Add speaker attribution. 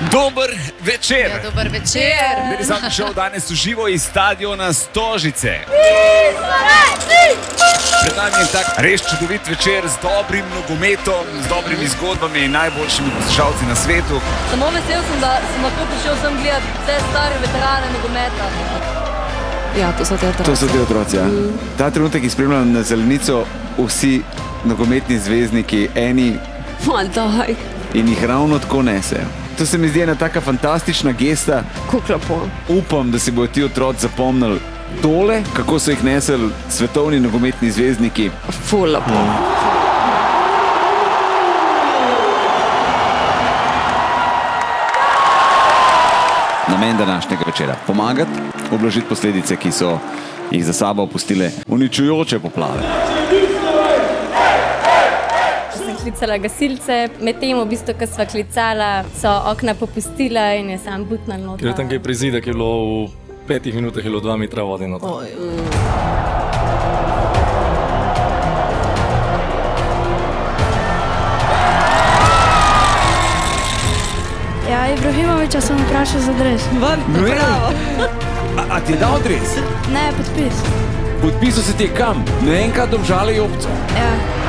Speaker 1: Dober večer.
Speaker 2: Ja, dober večer.
Speaker 1: Meni sem prišel danes v živo iz stadiona Stožice. Pred nami je tak res čudovit večer z dobrim nogometom, z dobrimi zgodbami in najboljšimi poslušalci na svetu.
Speaker 3: Samo vesel sem, da sem lahko prišel sem gledati vse stare veterane nogometa.
Speaker 2: Ja, to so te otroci.
Speaker 4: To so te otroci, ja. Ta trenutek izpremljam na zelenico vsi nogometni zvezdniki, eni
Speaker 2: Daj.
Speaker 4: in jih ravno tako nesejo. To se mi zdi ena taka fantastična gesta.
Speaker 2: Kako lepo.
Speaker 4: Upam, da si bodo ti otroci zapomnili tole, kako so jih neseli svetovni nogometni zvezdniki.
Speaker 2: Ful lepo.
Speaker 4: Namen današnjega večera pomagati, ublažiti posledice, ki so jih za sabo pustile uničujoče poplave.
Speaker 3: Klicala gasilce, medtem v bistvu, ko sva klicala, so okna popustila in je sam butnal noter.
Speaker 5: Ker je tam kaj prizidek, je bilo v 5 minutah je bilo 2 metra vode noter.
Speaker 6: Ja, Ibrahimoviča sem vprašal za dres.
Speaker 3: Bravo.
Speaker 4: A ti je dal dres?
Speaker 6: Ne, podpis.
Speaker 4: Podpisal se ti je kam? Na enkrat Domžale Jopco.
Speaker 6: Ja.